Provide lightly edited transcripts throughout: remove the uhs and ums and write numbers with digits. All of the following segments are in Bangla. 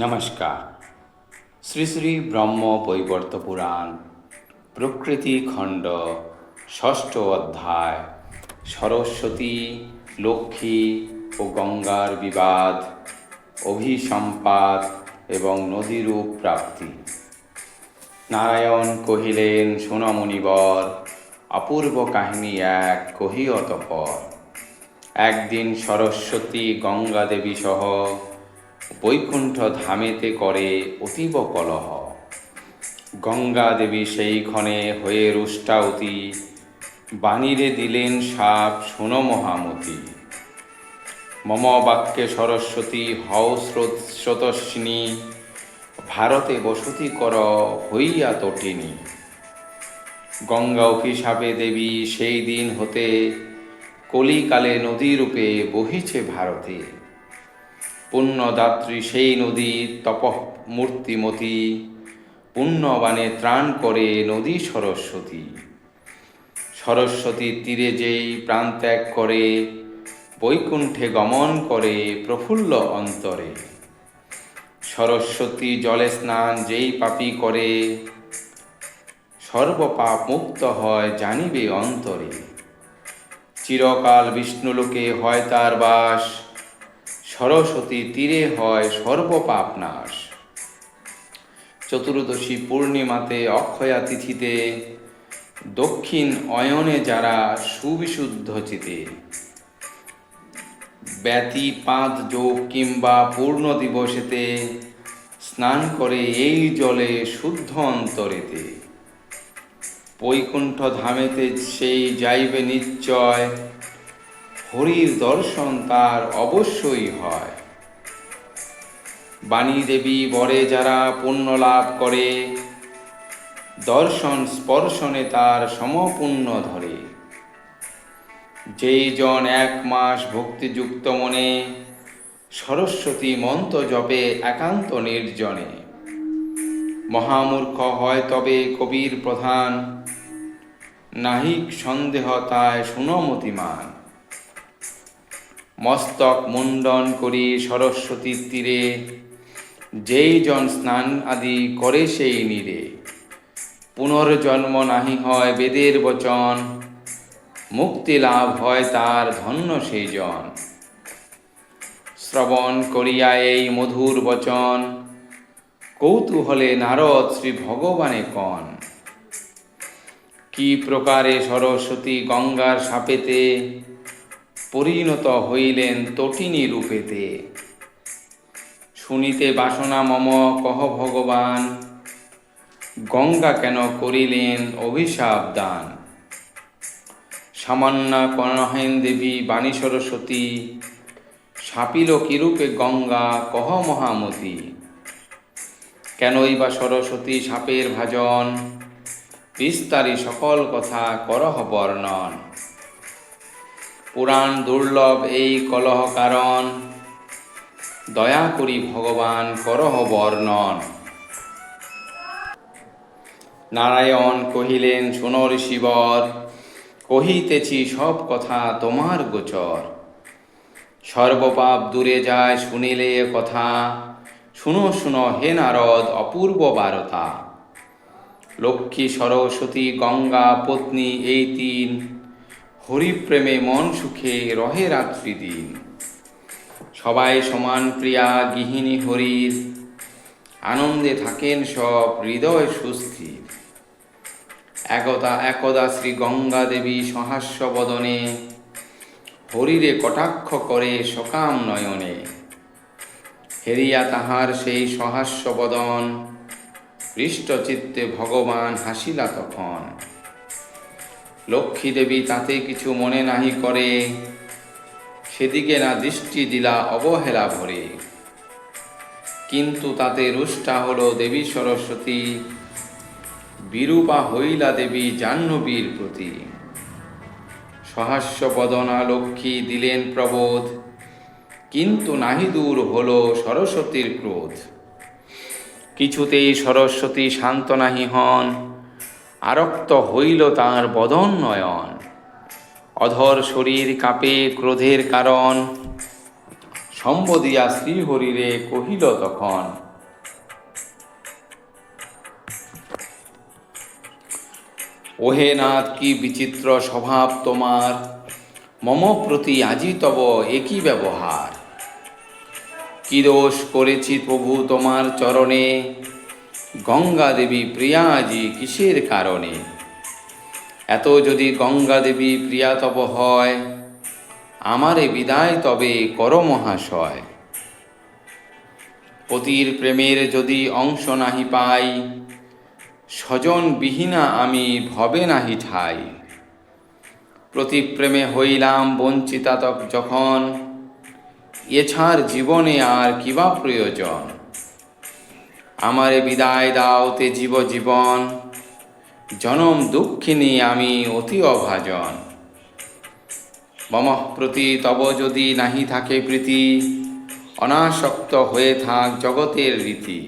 নমস্কার। শ্রী শ্রী ব্রহ্ম বৈবর্ত পুরাণ প্রকৃতি খণ্ড ষষ্ঠ অধ্যায় সরস্বতী, লক্ষ্মী ও গঙ্গার বিবাদ, অভিসম্পাত এবং নদীরূপ প্রাপ্তি। নারায়ণ কহিলেন, শোন মুনিবর, অপূর্ব কাহিনী এক কহি অতঃপর। একদিন সরস্বতী গঙ্গা দেবী সহ বৈকুণ্ঠ ধামেতে করে অতীব কলহ। গঙ্গা দেবী সেই ক্ষণে হয়ে রুষ্টাউতি, বাণীরে দিলেন শাপ, শোন মহামতি। মম বাক্যে সরস্বতী হও স্রোতস্বিনী, ভারতে বসতি কর হইয়া তটিনী। গঙ্গা অভিশাপে দেবী সেই দিন হতে, কলিকালে নদীরূপে বহিছে ভারতে। পুণ্যদাত্রী সেই নদী তপঃমূর্তিমতী, পুণ্যবানে ত্রাণ করে নদী সরস্বতী। সরস্বতীর তীরে যেই প্রাণত্যাগ করে, বৈকুণ্ঠে গমন করে প্রফুল্ল অন্তরে। সরস্বতী জলে স্নান যেই পাপী করে, সর্বপাপ মুক্ত হয় জানিবে অন্তরে। চিরকাল বিষ্ণুলোকে হয় তার বাস, সরস্বতী তীরে হয় সর্বপাপ নাশ। চতুর্দশী পূর্ণিমাতে অক্ষয়া তিথিতে, দক্ষিণ অয়নে যারা সুবিশুদ্ধ চিতে। ব্যতিপাত যোগ কিংবা পূর্ণ দিবসেতে, স্নান করে এই জলে শুদ্ধ অন্তরেতে। বৈকুণ্ঠ ধামেতে সেই যাইবে নিশ্চয়, হরির দর্শন তার অবশ্যই হয়। বাণী দেবী বরে যারা পুণ্য লাভ করে, দর্শন স্পর্শনে তার সমপুণ্য ধরে। যেই জন 1 মাস ভক্তিযুক্ত মনে, সরস্বতী মন্ত্র জপে একান্ত নির্জনে। মহামূর্খ হয় তবে কবির প্রধান, নাহিক সন্দেহ তাই শুনমতিমান। মস্তক মুণ্ডন করি সরস্বতীর তীরে, যেই জন স্নান আদি করে সেই নীরে। পুনর্জন্ম নাহি হয় বেদের বচন, মুক্তি লাভ হয় তার ধন্য সেই জন। শ্রবণ করিয়া এই মধুর বচন, কৌতূহলে নারদ শ্রী ভগবানে কন। কি প্রকারে সরস্বতী গঙ্গার শাপেতে, পরিণত হইলেন তটিনী রূপেতে। শুনিতে বাসনা মম কহ ভগবান, গঙ্গা কেন করিলেন অভিশাপ দান। সামান্য কনহেন দেবী বাণী সরস্বতী, শাপিল কিরূপে গঙ্গা কহ মহামতি। কেনই বা সরস্বতী শাপের ভাজন, বিস্তারি সকল কথা করহ বর্ণন। পুরাণ দুর্লভ এই কলহ কারণ, দয়া করি ভগবান করহ বর্ণন। নারায়ণ কহিলেন, শোন ঋষিবর, কহিতেছি সব কথা তোমার গোচর। সর্বপাপ দূরে যায় শুনিলে এ কথা, শুনো শুনো হে নারদ অপূর্ব বারতা। লক্ষ্মী সরস্বতী গঙ্গা পত্নী এই 3, হরিপ্রেমে মন সুখে রহে রাত্রি দিন। সবাই সমান প্রিয়া গৃহিণী হরির, আনন্দে থাকেন সব হৃদয় সুস্থির। একদা শ্রী গঙ্গা দেবী সহাস্য বদনে, হরিরে কটাক্ষ করে সকাম নয়নে। হেরিয়া তাহার সেই সহাস্য বদন, হৃষ্টচিত্তে ভগবান হাসিলা তখন। লক্ষ্মী দেবী তাতে কিছু মনে নাহি করে, সেদিকে না দৃষ্টি দিলা অবহেলা ভরে। কিন্তু তাতে রুষ্টা হল দেবী সরস্বতী, বিরূপা হইলা দেবী জাহ্নবীর প্রতি। সহাস্য বদনা লক্ষ্মী দিলেন প্রবোধ, কিন্তু নাহি দূর হল সরস্বতীর ক্রোধ। কিছুতেই সরস্বতী শান্ত নাহি হন, আরক্ত হইল তাঁর বদন নয়ন। অধর শরীর কাঁপে ক্রোধের কারণ, সম্বদিয়া শ্রীহরিরে কহিল তখন। ওহে নাথ, কি বিচিত্র স্বভাব তোমার, মম প্রতি আজি তব একই ব্যবহার। কি দোষ করেছি প্রভু তোমার চরণে, গঙ্গা দেবী প্রিয়া আজি কিসের কারণে। এত যদি গঙ্গা দেবী প্রিয়া তব হয়, আমারে বিদায় তবে কর মহাশয়। পতির প্রেমের যদি অংশ নাহি পাই, স্বজন বিহীনা আমি ভবে নাহি ঠাই। প্রতি প্রেমে হইলাম বঞ্চিতা যখন, এছাড় জীবনে আর কিবা প্রয়োজন। আমারে বিদায় দাও তে জীব জীবন, জনম দুঃখিনী আমি অতি অভাজন। মম প্রতি তব যদি নাহি থাকে প্রীতি, অনাসক্ত হয়ে থাক জগতের রীতি।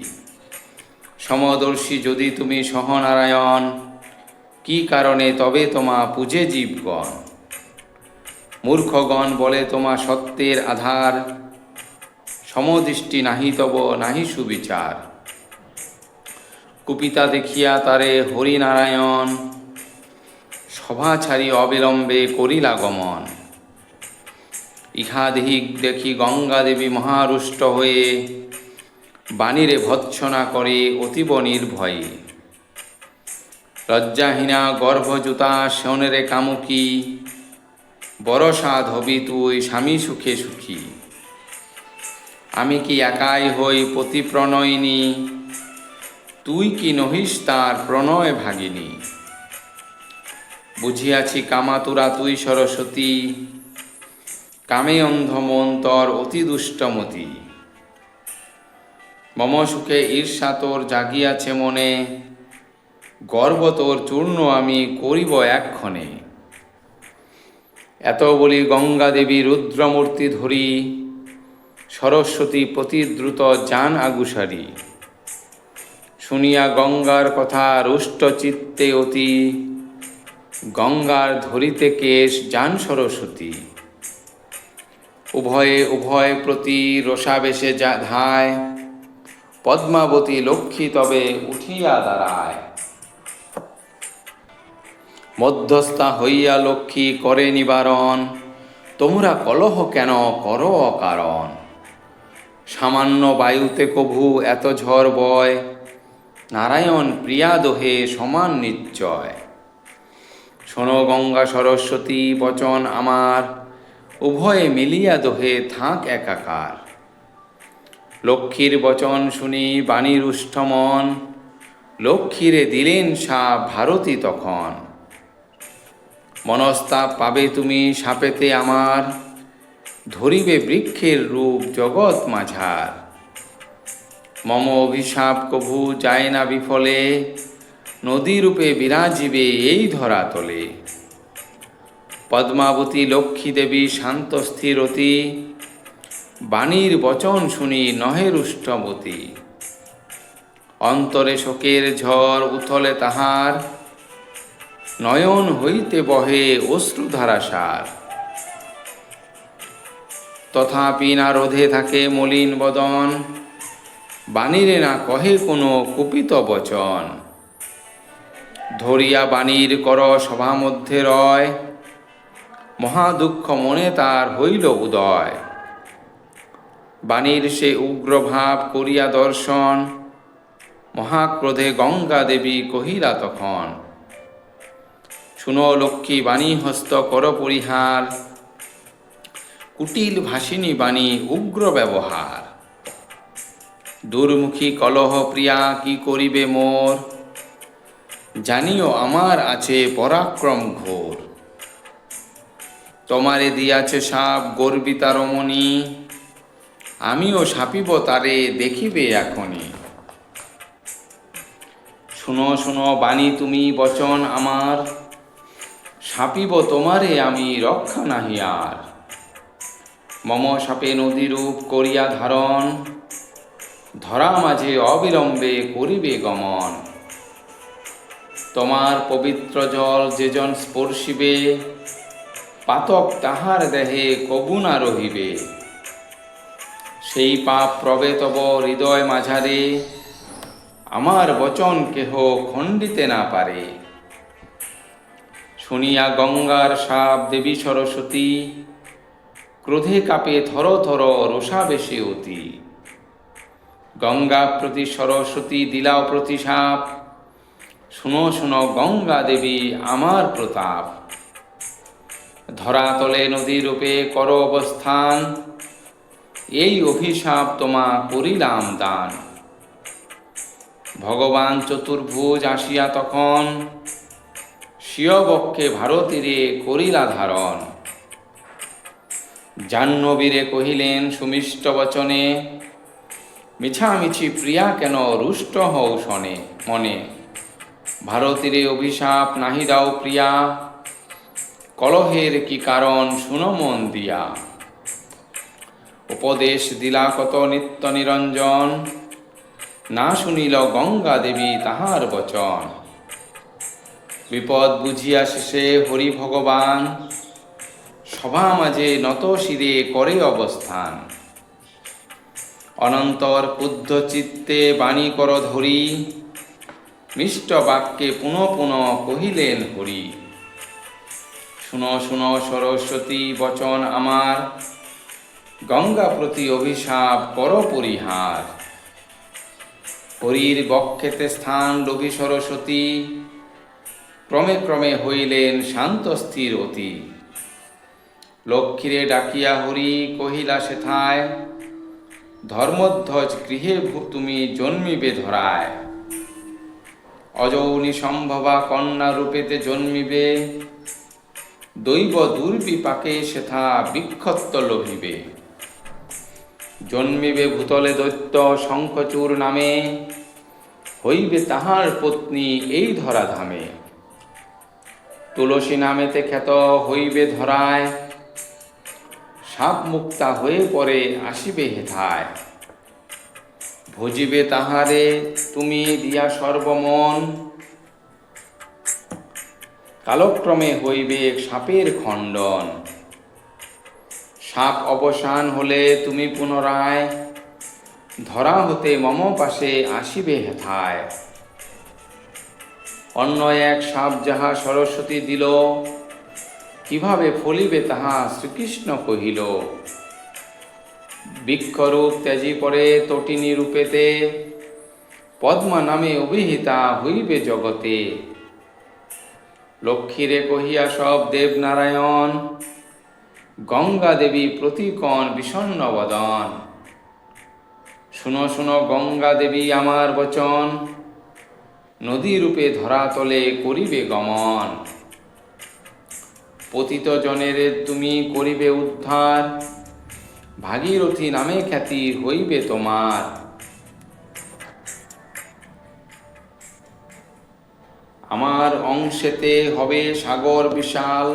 সমদর্শী যদি তুমি সহনারায়ণ, কি কারণে তবে তোমা পূজে জীবগণ। মূর্খগণ বলে তোমা সত্যের আধার, সমদৃষ্টি নাহি তব নাহি সুবিচার। কুপিতা দেখিয়া তারে হরিনারায়ণ, সভা ছাড়ি অবিলম্বে করিলা গমন। ইহাদিক দেখি গঙ্গা দেবী মহারুষ্ট হয়ে, বাণীরে ভৎসনা করে অতীব নির্ভয়ে। লজ্জাহীনা গর্ভজুতা শোনেরে কামুকি, বরসাদ হবি তুই স্বামী সুখে সুখী। আমি কি একাই হই পতি প্রণয়িনী, তুই কি নহিস তার প্রণয় ভাগিনী। বুঝিয়াছি কামাতুরা তুই সরস্বতী, কামে অন্ধ মন তর অতি দুষ্টমতি। মম সুখে ঈর্ষা তোর জাগিয়াছে মনে, গর্ব তোর চূর্ণ আমি করিব এক্ষণে। এত বলি গঙ্গা দেবী রুদ্রমূর্তি ধরি, সরস্বতী প্রতিদ্রুত যান আগুসারি। শুনিয়া গঙ্গার কথা রুষ্ট চিত্তে অতি, গঙ্গার ধরিতে কেশ যান সরস্বতী। উভয়ে উভয় প্রতি রসাবেশে যা ধায়, পদ্মাবতী লক্ষ্মী তবে উঠিয়া দাঁড়ায়। মধ্যস্থা হইয়া লক্ষ্মী করে নিবারণ, তোমরা কলহ কেন করো অকারণ। সামান্য বায়ুতে কভু এত ঝড় বয়, নারায়ণ প্রিয়া দোহে সমান নিশ্চয়। শোনো গঙ্গা সরস্বতী বচন আমার, উভয়ে মিলিয়া দোহে থাক একাকার। লক্ষ্মীর বচন শুনি বাণী রুষ্ট মন, লক্ষ্মীরে দিলেন সাপ ভারতী তখন। মনস্তাপ পাবে তুমি সাপেতে আমার, ধরিবে বৃক্ষের রূপ জগৎ মাঝার। মম অভিশাপ কভু যায় না বিফলে, নদীরূপে বিরাজিবে এই ধরাতলে। পদ্মাবতী লক্ষ্মী দেবী শান্ত স্থিরতি, বাণীর বচন শুনি নহে রুষ্টমতি। অন্তরে শোকের ঝড় উথলে তাহার, নয়ন হইতে বহে অশ্রুধারাসার। তথাপি না রোধে থাকে মলিন বদন, বাণীরে না কহে কোনো কুপিত বচন। ধরিয়া বাণীর কর সভা মধ্যে রয়, মহাদুঃখ মনে তার হইল উদয়। বাণীর সে উগ্রভাব করিয়া দর্শন, মহাক্রোধে গঙ্গা দেবী কহিলা তখন। শুনো লক্ষ্মী বাণী হস্ত কর পরিহার, কুটিল ভাসিনী বাণী উগ্র ব্যবহার। দুর্মুখী কলহ প্রিয়া কি করিবে মোর, জানিও আমার আছে পরাক্রম ঘোর। তোমারে দিয়াছে সাপ গর্বিতা রমণী, আমিও সাপিব তারে দেখিবে এখনি। শুনো শুনো বাণী তুমি বচন আমার, সাপিব তোমারে আমি রক্ষা নাহি আর। মম সাপে নদীরূপ করিয়া ধারণ, ধরা মাঝে অবিলম্বে করিবে গমন। তোমার পবিত্র জল যেজন স্পর্শিবে, পাতক তাহার দেহে কবু না রহিবে। সেই পাপ প্রবে তব হৃদয় মাঝারে, আমার বচন কেহ খণ্ডিতে না পারে। শুনিয়া গঙ্গার সাপ দেবী সরস্বতী, ক্রোধে কাঁপে থর থর রোষাবেশে অতি। গঙ্গা প্রতি সরস্বতী দিলাও প্রতিশাপ, শুনো শুনো গঙ্গা দেবী আমার প্রতাপ। ধরাতলে নদী রূপে কর অবস্থান, এই অভিশাপ তোমা করিলাম দান। ভগবান চতুর্ভুজ আসিয়া তখন, স্বীয় বক্ষে ভারতীরে করিলা ধারণ। জাহ্নবীরে কহিলেন সুমিষ্ট বচনে, মিছামিছি প্রিয়া কেন রুষ্ট হও শনে মনে। ভারতীরে অভিশাপ নাহি দাও প্রিয়া, কলহের কি কারণ শুনো মন দিয়া। উপদেশ দিলা কত নিত্য নিরঞ্জন, না শুনিল গঙ্গা দেবী তাহার বচন। বিপদ বুঝিয়া শেষে হরি ভগবান, সভা মাঝে নত শিরে করে অবস্থান। অনন্তর ক্রুদ্ধ চিত্তে বাণী কর ধরি, মিষ্ট বাক্যে পুনঃ পুনঃ কহিলেন হরি। শুনো শুনো সরস্বতী বচন আমার, গঙ্গা প্রতি অভিশাপ কর পরিহার। হরির বক্ষেতে স্থান লোভী সরস্বতী, ক্রমে ক্রমে হইলেন শান্ত স্থির অতি। লক্ষ্মীরে ডাকিয়া হরি কহিলা সেথায়, ধর্মধ্বজ গৃহে তুমি জন্মিবে ধরায়। অযৌনি সম্ভবা কন্যা রূপেতে জন্মিবে, দৈব দুর্বিপাকে সেথা বিক্ষত্ত লোভিবে। জন্মিবে ভূতলে দৈত্য শঙ্খচূড় নামে, হইবে তাহার পত্নী এই ধরাধামে। তুলসী নামেতে খ্যাত হইবে ধরায়, সাপ মুক্তা হয়ে পরে আসিবে হেথায়। ভজিবে তাহারে তুমি দিয়া সর্বমন, কালক্রমে হইবে সাপের খণ্ডন। সাপ অবসান হলে তুমি পুনরায়, ধরা হতে মম পাশে আসিবে হেথায়। অন্য এক সাপ যাহা সরস্বতী দিল, কিভাবে ফলিবে তাহা শ্রীকৃষ্ণ কহিল। বৃক্ষরূপ ত্যাজি পরে তটিনী রূপেতে, পদ্মা নামে অভিহিতা হইবে জগতে। লক্ষ্মীরে কহিয়া সব দেবনারায়ণ, গঙ্গা দেবী প্রতিকণ বিষণ্ণ বদন। শুনো শুনো গঙ্গা দেবী আমার বচন, নদী রূপে ধরাতলে করিবে গমন। পতিত জনের তুমি করিবে উদ্ধার, ভাগীরথী নামে খ্যাতি হইবে তোমার। আমার অংশেতে হবে সাগর বিশাল,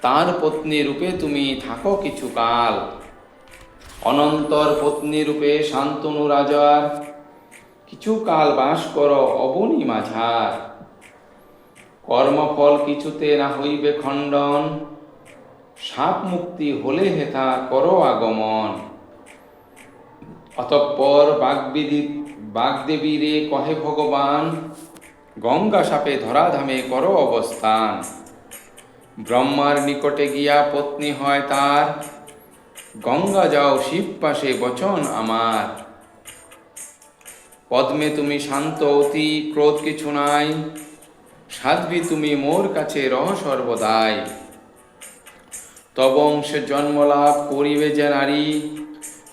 তার পত্নী রূপে তুমি থাকো কিছুকাল। অনন্তর পত্নী রূপে শান্তনু রাজার, কিছুকাল বাস করো অবনী মাঝার। কর্মফল কিছুতে না হইবে খণ্ডন, সাপ মুক্তি হলে হেথা করো আগমন। অতঃপর বাগদেবীরে কহে ভগবান, গঙ্গা সাপে ধরাধামে করো অবস্থান। ব্রহ্মার নিকটে গিয়া পত্নী হয় তার, গঙ্গা যাও শিব পাশে বচন আমার। পদ্মে তুমি শান্ত অতি ক্রোধ কিছু নাই, সাধ্বী তুমি মোর কাছে রহ সর্বদাই। তব অংশে জন্মলাভ করিবে যে নারী,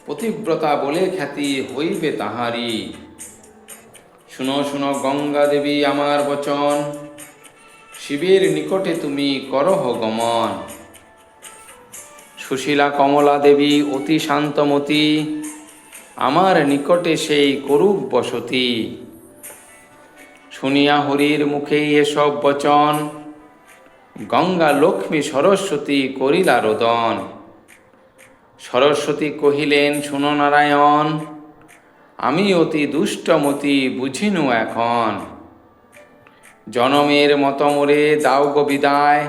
পতিব্রতা বলে খ্যাতি হইবে তাহারি। শুনো শুনো গঙ্গা দেবী আমার বচন, শিবের নিকটে তুমি করহ গমন। সুশীলা কমলা দেবী অতি শান্তমতী, আমার নিকটে সেই করুক বসতি। শুনিয়া হরির মুখেই এসব বচন, গঙ্গা লক্ষ্মী সরস্বতী করিলা রোদন। সরস্বতী কহিলেন শুনো নারায়ণ, আমি অতি দুষ্টমতি বুঝিনু এখন। জনমের মত মোরে দাও গো বিদায়,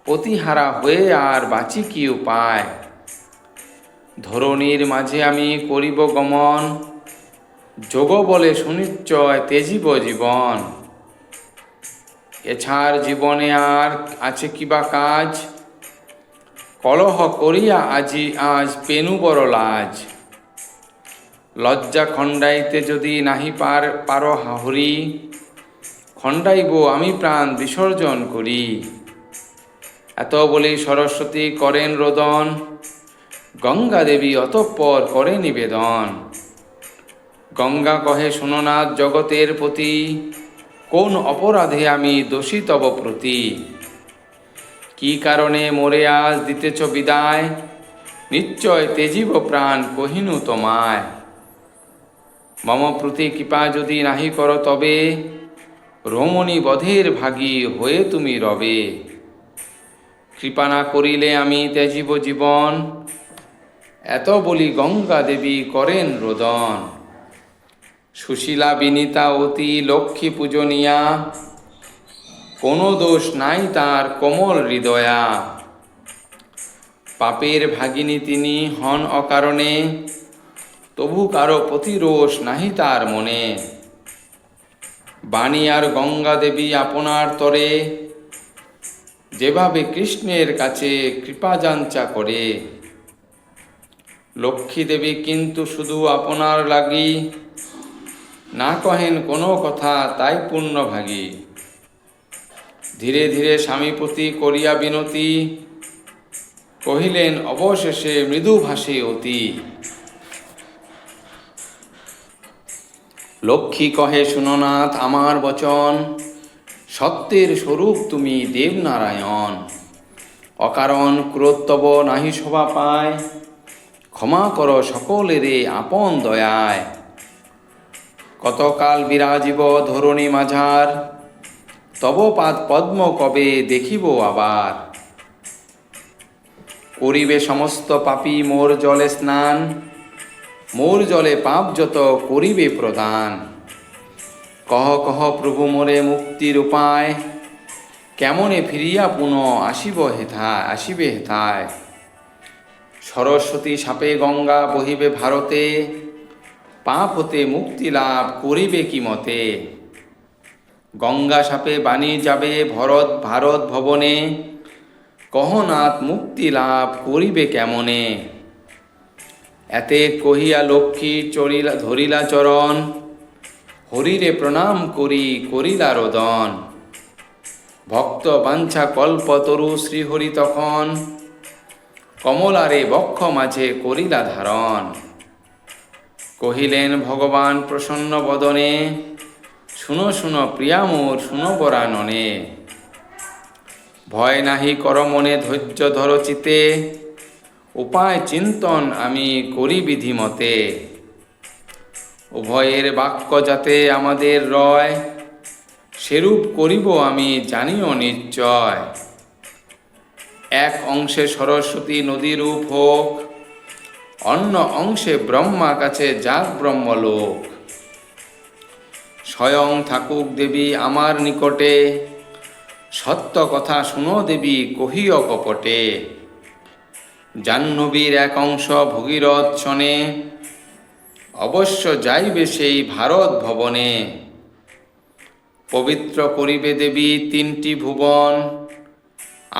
পতিহারা হয়ে আর বাঁচি কি উপায়। ধরণীর মাঝে আমি করিব গমন, যোগ বলে সুনিশ্চয় তেজিব জীবন। এছাড় জীবনে আর আছে কিবা কাজ, কলহ করিয়া আজ পেনু বড় লাজ। লজ্জা খণ্ডাইতে যদি নাহি পার হরি, খণ্ডাইব আমি প্রাণ বিসর্জন করি। এত বলি সরস্বতী করেন রোদন, গঙ্গা দেবী অতঃপর করে নিবেদন। গঙ্গা কহে শুননাথ জগতের পতি, কোন অপরাধে আমি দোষী তব প্রতি। কি কারণে মোরে আজ দিতেছ বিদায়, নিশ্চয় তেজিব প্রাণ কহিনু তোমায়। মম প্রতি কৃপা যদি নাহি কর তবে, রমণী বধের ভাগী হয়ে তুমি রবে। কৃপা না করিলে আমি ত্যাজিব জীবন, এত বলি গঙ্গা দেবী করেন রোদন। সুশীলা বিনীতা অতি লক্ষ্মী পূজনীয়া, কোনো দোষ নাই তার কোমল হৃদয়া। পাপের ভাগিনী তিনি হন অকারণে, তবু কারো প্রতিরোষ নাহি তার মনে। বাণী আর গঙ্গা দেবী আপনার তরে, যেভাবে কৃষ্ণের কাছে কৃপা যাঞ্চা করে। লক্ষ্মী দেবী কিন্তু শুধু আপনার লাগি, না কহেন কোনো কথা তাই পুণ্যভাগী। ধীরে ধীরে স্বামীপতি করিয়া বিনতি, কহিলেন অবশেষে মৃদু ভাষে অতি। লক্ষ্মী কহে শুননাথ আমার বচন, সত্যের স্বরূপ তুমি দেবনারায়ণ। অকারণ ক্রোধ তব নাহি শোভা পায়, ক্ষমা কর সকলেরে আপন দয়ায়। কতকাল বিরাজিব ধরণী মাঝার, তব পাদ পদ্ম কবে দেখিব আবার। করিবে সমস্ত পাপী মোর জলে স্নান, মোর জলে পাপ যত করিবে প্রদান। কহ কহ প্রভু মোরে মুক্তির উপায়, কেমনে ফিরিয়া পুনঃ আসিবে হেথায়। সরস্বতী সাপে গঙ্গা বহিবে ভারতে, পাপ হতে মুক্তি লাভ করিবে কি মতে। গঙ্গা সাপে বাণী যাবে ভারত ভবনে, কহনাথ মুক্তি লাভ করিবে কেমনে। এতে কহিয়া লক্ষ্মী ধরিলা চরণ, হরিরে প্রণাম করিলা রোদন। ভক্ত বাঞ্ছা কল্পতরু শ্রীহরি তখন, কমলারে বক্ষ মাঝে করিলা ধারণ। কহিলেন ভগবান প্রসন্ন বদনে, শুনো শুনো প্রিয়া মোর শুনো বরাননে। ভয় নাহি কর মনে ধৈর্য ধর চিতে, উপায় চিন্তন আমি করি বিধিমতে। উভয়ের বাক্য যাতে আমাদের রয়, সেরূপ করিব আমি জানিও নিশ্চয়। এক অংশে সরস্বতী নদীরূপ হোক, অন্য অংশে ব্রহ্মা কাছে যাক ব্রহ্মলোক। স্বয়ং থাকুক দেবী আমার নিকটে, সত্য কথা শুনো দেবী কহিও কপটে। জাহ্নবীর এক অংশ ভগীরথ শনে, অবশ্য যাইবে সেই ভারত ভবনে। পবিত্র করিবে দেবী তিনটি ভুবন,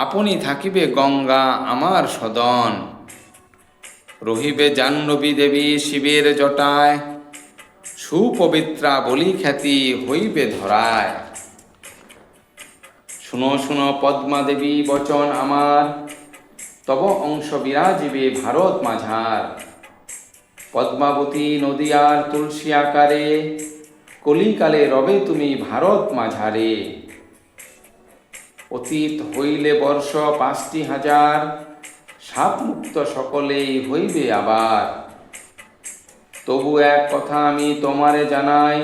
আপনি থাকিবে গঙ্গা আমার সদন। রহিবে জাহ্নবী দেবী শিবের জটায়, সুপবিত্রা বলি খ্যাতি হইবে ধরায়। শুনো শুনো পদ্মা দেবী বচন আমার, তব অংশ বিরাজিবে ভারত মাঝার। পদ্মাবতী নদীয়ার তুলসী আকারে, কলিকালে রবে তুমি ভারত মাঝারে। অতীত হইলে বর্ষ ৫,০০০, সাপ মুক্ত সকলেই হইবে আবার। তবু এক কথা আমি তোমারে জানাই,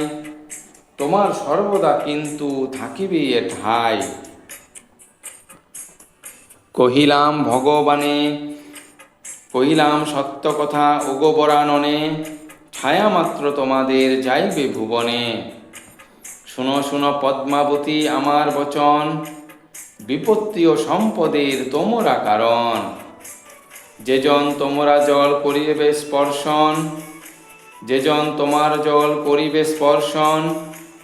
তোমার সর্বদা কিন্তু থাকিবে এ ঠাই। কহিলাম সত্য কথা ওগো বরাননে, ছায়া মাত্র তোমাদের যাইবে ভুবনে। শুনো শুনো পদ্মাবতী আমার বচন, বিপত্তি ও সম্পদের তোমরা কারণ। যেজন তোমরা জল করিবে স্পর্শন, যেজন তোমার জল করিবে স্পর্শন,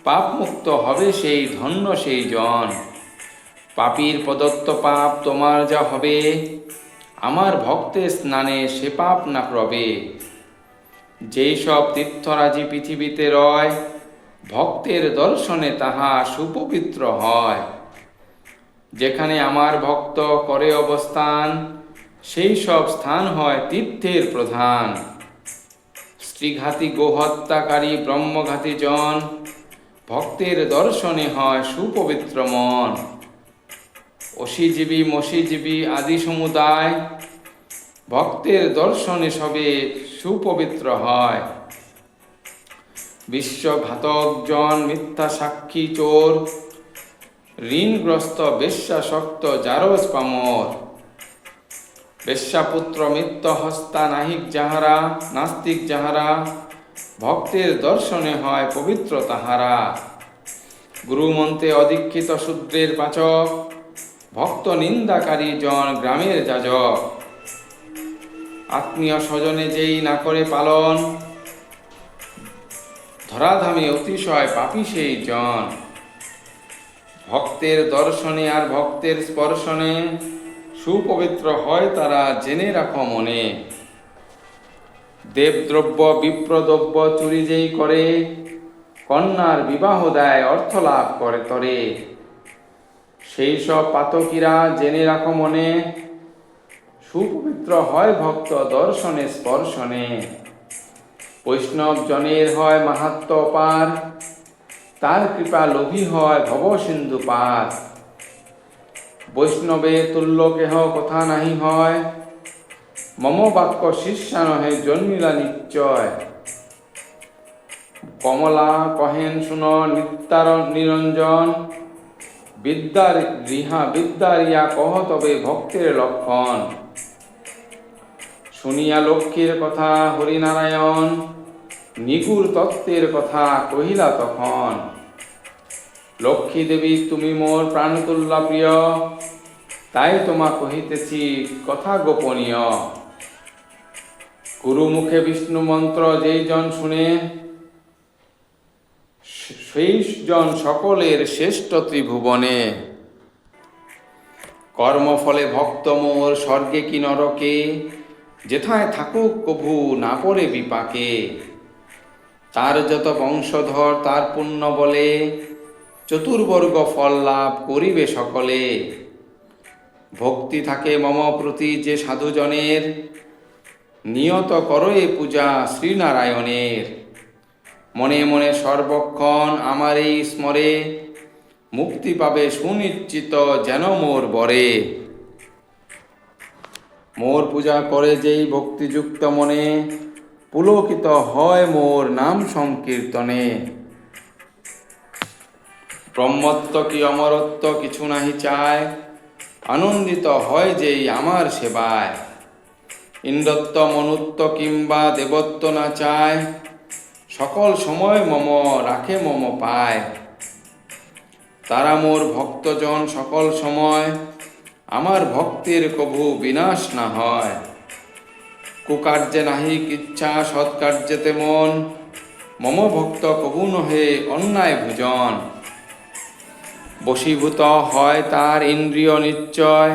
পাপমুক্ত হবে সেই ধন্য সেই জন। পাপীর প্রদত্ত পাপ তোমার যা হবে, আমার ভক্তের স্নানে সে পাপ না রবে। যেই সব তীর্থরাজি পৃথিবীতে রয়, ভক্তের দর্শনে তাহা সুপবিত্র হয়। যেখানে আমার ভক্ত করে অবস্থান, সেই সব স্থান হয় তীর্থের প্রধান। স্ত্রীঘাতী গোহত্যাকারী ব্রহ্মঘাতী জন, ভক্তের দর্শনে হয় সুপবিত্র মন। অসিজীবী মসিজীবী আদি সমুদায়, ভক্তের দর্শনে সবে সুপবিত্র হয়। বিশ্বঘাতক জন মিথ্যা সাক্ষী চোর, ঋণগ্রস্ত বেশ্যাসক্ত জারজ পামর। বেশ্যাপুত্র মিত্র হস্তা নাহিক যাহারা, নাস্তিক যাহারা, ভক্তের দর্শনে হয় পবিত্র তাহারা। গুরুমন্ত্রে অদীক্ষিত শূদ্রের পাচক, ভক্ত নিন্দাকারী জন গ্রামের যাজক। আত্মীয় স্বজনে যেই না করে পালন, ধরাধামে অতিশয় পাপী সেই জন। ভক্তের দর্শনে আর ভক্তের স্পর্শনে সুপবিত্র হয় তারা, জেনে রাখো মনে। দেবদ্রব্য বিপ্রদ্রব্য চুরি যেই করে, কন্যার বিবাহ দেয় অর্থ লাভ করে তরে। সেই সব পাতকীরা জেনে রাখো মনে, সুপবিত্র হয় ভক্ত দর্শনে স্পর্শনে। বৈষ্ণব জনের হয় মাহাত্ম্য অপার, তার কৃপা লোভী হয় ভব সিন্ধু পার। বৈষ্ণবে তুল্য কেহ কথা নাহি হয়, মম বাক্য শিষ্যা নহে জন্মিলা নিশ্চয়। কমলা কহেন শুন নিত্যার নিরঞ্জন, বিদ্যার বিদ্যারিয়া কহ তবে ভক্তের লক্ষণ। শুনিয়া লক্ষ্মীর কথা হরিনারায়ণ, নিগুর তত্ত্বের কথা কহিলা তখন। লক্ষ্মী দেবী তুমি মোর প্রাণতুল্য প্রিয়, তাই তোমা কহিতেছি কথা গোপনীয়। গুরুমুখে বিষ্ণু মন্ত্র যেই জন শুনে, সেই জন সকলের শ্রেষ্ঠ ত্রিভুবনে। কর্মফলে ভক্ত মোর স্বর্গে কি নরকে, যেথায় থাকুক কভু না পড়ে বিপাকে। তার যত বংশধর তার পুণ্য বলে, চতুর্বর্গ ফল লাভ করিবে সকলে। ভক্তি থাকে মম প্রতি যে সাধুজনের, নিয়ত করয়ে পূজা শ্রীনারায়ণের। মনে মনে সর্বক্ষণ আমার এই স্মরে, মুক্তি পাবে সুনিশ্চিত যেন মোর বরে। মোর পূজা করে যেই ভক্তিযুক্ত মনে, পুলকিত হয় মোর নাম সংকীর্তনে। ব্রহ্মত্ব কি অমরত্ব কিছু নাহি চায়, আনন্দিত হয় যেই আমার সেবায়। ইন্দ্রত্ব মনুত্ব কিংবা দেবত্ব না চায়, সকল সময় মম রাখে মম পায়। তারা মোর ভক্তজন সকল সময়, আমার ভক্তের কভু বিনাশ না হয়। কুকার্যে নাহিক ইচ্ছা সৎকার্যেতে মন, মম ভক্ত কভু নহে অন্যায় ভোজন। বশীভূত হয় তার ইন্দ্রিয় নিশ্চয়,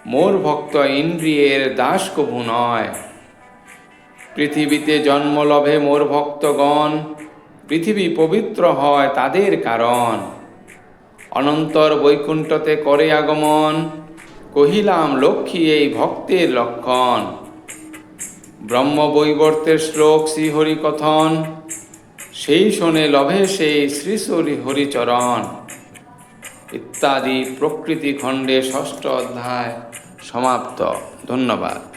মোর ভক্ত ইন্দ্রিয়ের দাস কভু নয়। পৃথিবীতে জন্ম লভে মোর ভক্তগণ, পৃথিবী পবিত্র হয় তাদের কারণ। অনন্তর বৈকুণ্ঠতে করে আগমন, কহিলাম লক্ষ্মী এই ভক্তের লক্ষণ। ব্রহ্মবৈবর্তের শ্লোক শ্রীহরি কথন, সেই শোনে লভে সেই শ্রী হরিচরণ। ইত্যাদি প্রকৃতি খণ্ডে ষষ্ঠ অধ্যায় সমাপ্ত। ধন্যবাদ।